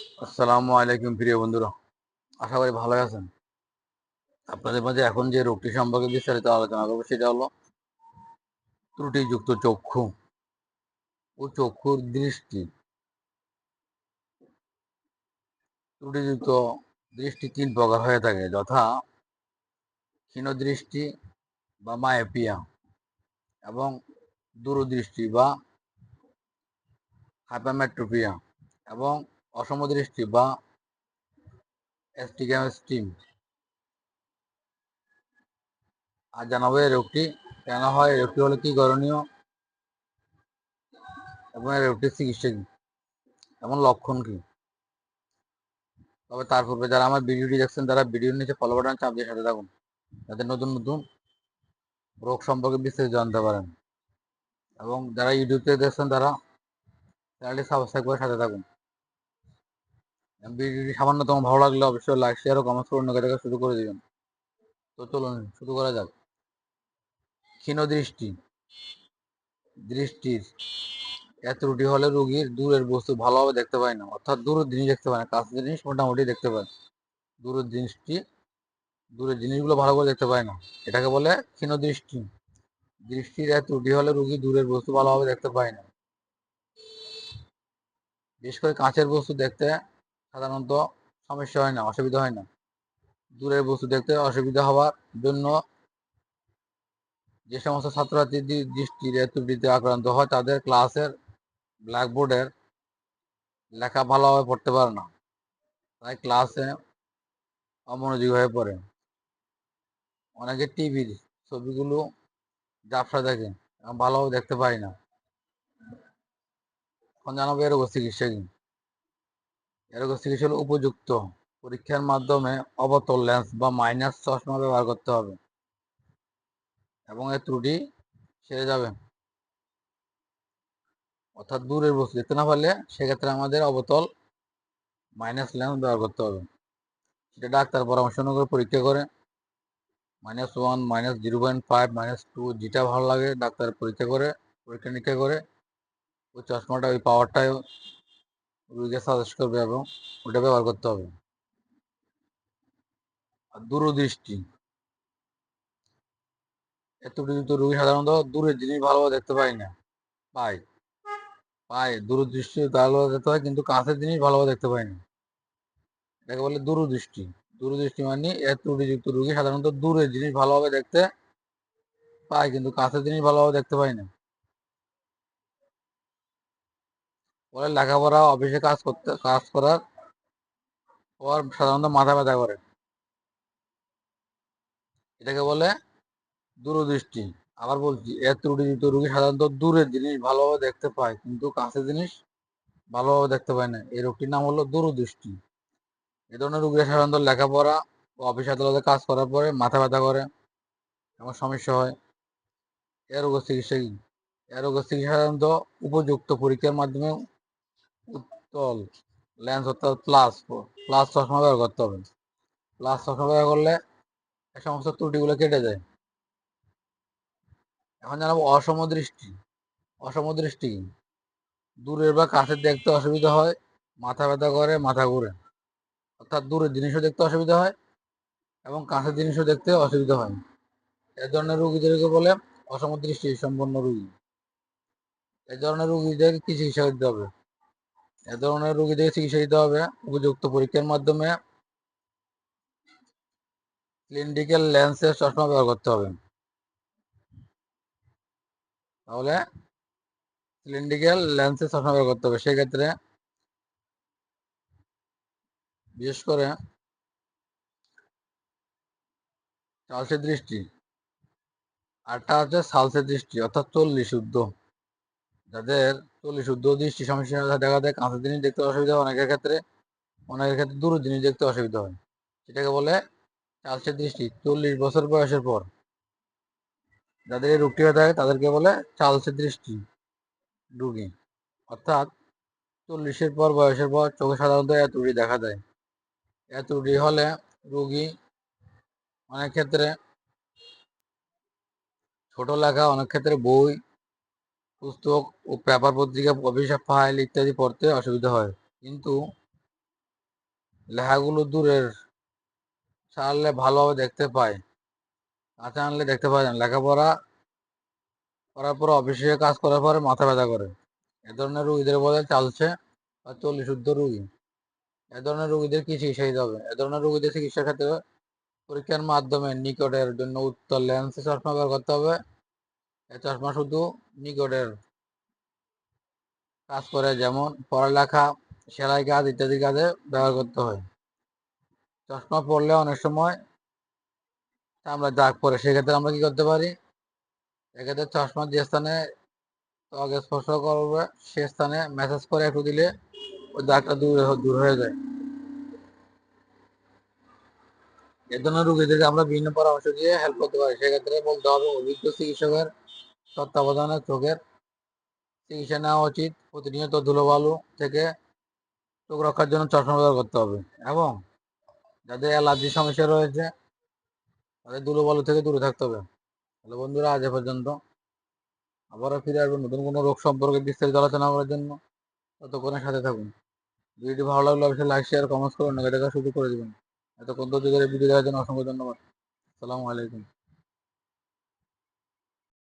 আসসালামু আলাইকুম প্রিয় বন্ধুরা, আশা করি ভালো আছেন। আপনাদের মাঝে এখন যে রোগটি সম্পর্কে বিস্তারিত আলোচনা করবো সেটা হলো ত্রুটিযুক্ত চক্ষু ও চক্ষুর দৃষ্টি। ত্রুটিযুক্ত দৃষ্টি তিন প্রকার হয়ে থাকে, যথা ক্ষীণদৃষ্টি বা মায়োপিয়া এবং দূরদৃষ্টি বা হাইপারমেট্রোপিয়া এবং অসমদৃষ্টি বা অ্যাস্টিগ্ম্যাটিজম। আর জানাবো এই রোগটি কেন হয়, এই রোগটি হলে কি করণীয় এবং এই রোগটির চিকিৎসা কি এবং লক্ষণ কি। তবে তার পূর্বে যারা আমার ভিডিওটি দেখছেন তারা ভিডিওর নিচে ফলো বাটন চাপ দিয়ে সাথে থাকুন, যাতে নতুন নতুন রোগ সম্পর্কে বিস্তারিত জানতে পারেন। এবং যারা ইউটিউব থেকে দেখছেন তারা চ্যানেলটি সাবস্ক্রাইব করে সাথে থাকুন। ভিডিওটি সামান্যতম ভালো লাগলে অবশ্যই লাইক শেয়ার ও কমেন্ট করে অন্যকে দেখা শুরু করে দিবেন। তো চলুন শুরু করা যাক। ক্ষীণ দৃষ্টির এত ত্রুটি হলে রোগীর দূরের বস্তু ভালোভাবে দেখতে পায় না, অর্থাৎ দূরের জিনিস দেখতে পায় না, কাছের জিনিস মোটামুটি দেখতে পায়। দূরের দৃষ্টি দূরের জিনিসগুলো ভালো করে দেখতে পায় না, এটাকে বলে ক্ষীণ দৃষ্টি। দৃষ্টির এত ত্রুটি হলে রোগী দূরের বস্তু ভালোভাবে দেখতে পায় না। বিশেষ করে কাঁচের বস্তু দেখতে সাধারণত সমস্যা হয় না, অসুবিধা হয় না। দূরের বস্তু দেখতে অসুবিধা হওয়ার জন্য যে সমস্ত ছাত্রছাত্রীর দৃষ্টির এত ত্রুটিতে আক্রান্ত হয় তাদের ক্লাসের ব্ল্যাকবোর্ডের লেখা ভালোভাবে পড়তে পারে না, তাই ক্লাসে অমনোযোগী হয়ে পড়ে। অনেকে টিভির ছবিগুলো ঝাপসা দেখে এবং ভালোভাবে দেখতে পায় না। এখন জানাবো এর চিকিৎসা কি। এর চিকিৎসা হলো উপযুক্ত পরীক্ষার মাধ্যমে অবতল লেন্স বা মাইনাস চশমা ব্যবহার করতে হবে এবং এর ত্রুটি সেরে যাবে। অর্থাৎ দূরের বস্তু দেখতে না পারলে সেক্ষেত্রে আমাদের অবতল মাইনাস লেন্স ব্যবহার করতে হবে। সেটা ডাক্তার পরামর্শ অনুযায়ী পরীক্ষা করে -1, -0.5, -2 যেটা ভালো লাগে ডাক্তার পরীক্ষা নিরীক্ষা করে ওই চশমাটা ওই পাওয়ারটাই রোগীকে সাজেস্ট করবে এবং ওটা ব্যবহার করতে হবে। আর দূরদৃষ্টি এতটুকু রোগী সাধারণত দূরের জিনিস ভালোভাবে দেখতে পায় দূরদৃষ্টি ভালোভাবে দেখতে হয়, কিন্তু কাছের জিনিস ভালোভাবে দেখতে পায় না, এটাকে বলে দূরদৃষ্টি। দূরদৃষ্টি মানে এর ত্রুটিযুক্ত রোগী সাধারণত দূরের জিনিস ভালোভাবে দেখতে পায়, কিন্তু কাছের জিনিস ভালোভাবে দেখতে পায় না। পরে লেখাপড়া অফিসে কাজ করার পর সাধারণত মাথা ব্যথা করে, এটাকে বলে দূরদৃষ্টি। আবার বলছি, এর ত্রুটিযুক্ত রোগী সাধারণত দূরের জিনিস ভালোভাবে দেখতে পায়, কিন্তু কাছের জিনিস ভালোভাবে দেখতে পায় না, এই রোগটির নাম হলো দূরদৃষ্টি। এ ধরনের রোগীরা সাধারণত লেখাপড়া ও অফিস আদালতে কাজ করার পরে মাথা ব্যথা করে এমন সমস্যা হয়। এ রোগের চিকিৎসা কি? এ রোগের চিকিৎসা সাধারণত উপযুক্ত পরীক্ষার মাধ্যমে উত্তল লেন্স অর্থাৎ প্লাস চশমা ব্যবহার করতে হবে। প্লাস চশমা ব্যবহার করলে এই সমস্ত ত্রুটিগুলো কেটে যায়। এখন জানাবো অসমদৃষ্টি কি? দূরের বা কাছের দেখতে অসুবিধা হয়, মাথা ব্যথা করে, মাথা ঘুরে, অর্থাৎ দূরের জিনিসও দেখতে অসুবিধা হয় এবং কাছের জিনিসও দেখতে অসুবিধা হয়। এ ধরনের রোগীদেরকে বলে অসমদৃষ্টি সম্পন্ন রোগী। এ ধরনের রোগীদের কি চিকিৎসা দিতে হবে? এ ধরনের রোগীদের চিকিৎসা দিতে হবে উপযুক্ত পরীক্ষার মাধ্যমে ক্লিনিক্যাল লেন্সের চশমা ব্যবহার করতে হবে। তাহলে ক্লিনিক্যাল লেন্সের চশমা ব্যবহার করতে হবে। সেক্ষেত্রে বিশেষ করে চালসের দৃষ্টি, আরটা হচ্ছে সালসের দৃষ্টি, অর্থাৎ 40 শুদ্ধ। যাদের 40 শুদ্ধ দৃষ্টি সমস্যা দেখা দেয়, কাঁচের জিনিস দেখতে অসুবিধা হয়, অনেকের ক্ষেত্রে দূরের জিনিস দেখতে অসুবিধা হয়, সেটাকে বলে চালসের দৃষ্টি। 40 বছর বয়সের পর যাদের এই রোগটি হয়ে থাকে তাদেরকে বলে চালসের দৃষ্টি রোগী। অর্থাৎ 40-এর পর বয়সের পর চোখে সাধারণত এত ত্রুটি দেখা দেয়। এত ত্রুটি হলে রোগী অনেক ক্ষেত্রে ছোট লেখা, অনেক ক্ষেত্রে বই, পুস্তক ও পেপার পত্রিকা, অফিস ফাইল ইত্যাদি পড়তে অসুবিধা হয়। কিন্তু লেখাগুলো দূরের সারলে ভালোভাবে দেখতে পায়, কাছে আনলে দেখতে পায় না। লেখাপড়া করার পর অফিসে কাজ করার পরে মাথা ব্যথা করে। এ ধরনের রোগীদের বলে চালছে বা 40 শুদ্ধ রোগী। এ ধরনের রোগীদের কি চিকিৎসা দিতে হবে? এ ধরনের রোগীদের চিকিৎসার ক্ষেত্রে পরীক্ষার মাধ্যমে নিকটের জন্য উত্তর লেন্স চশমা ব্যবহার করতে হবে। এই চশমা শুধু নিকটের কাজ করে, যেমন পড়ালেখা, সেলাই কাজ ইত্যাদি কাজে ব্যবহার করতে হয়। চশমা পড়লে অনেক সময় আমরা দাগ পড়ে, সেক্ষেত্রে আমরা কি করতে পারি? এক্ষেত্রে চশমা যে স্থানে ত্বক স্পর্শ করবে সে স্থানে ম্যাসাজ করে একটু দিলে ওই দাগটা দূর হয়ে যায়। এ ধরনের রোগীদেরকে আমরা বিভিন্ন পরামর্শ দিয়ে হেল্প করতে পারি। সেক্ষেত্রে বলতে হবে অভিজ্ঞ চিকিৎসকের তত্ত্বাবধানে চোখের চিকিৎসা নেওয়া উচিত। প্রতিনিয়ত ধুলোবালু থেকে চোখ রক্ষার জন্য চশমা ব্যবহার করতে হবে, এবং যাদের অ্যালার্জির সমস্যা রয়েছে তাদের ধুলোবালু থেকে দূরে থাকতে হবে। তাহলে বন্ধুরা, আজ এ পর্যন্ত। আবারও ফিরে আসবো নতুন কোনো রোগ সম্পর্কে বিস্তারিত আলোচনা করার জন্য। ততক্ষণের সাথে থাকুন। ভিডিওটি ভালো লাগলে অবশ্যই লাইক, শেয়ার, কমেন্টস করে দেখা সুযোগ করে দেবেন। এতক্ষণ ধৈর্য ধরে ভিডিও দেখার জন্য অসংখ্য ধন্যবাদ। আসসালামু আলাইকুম।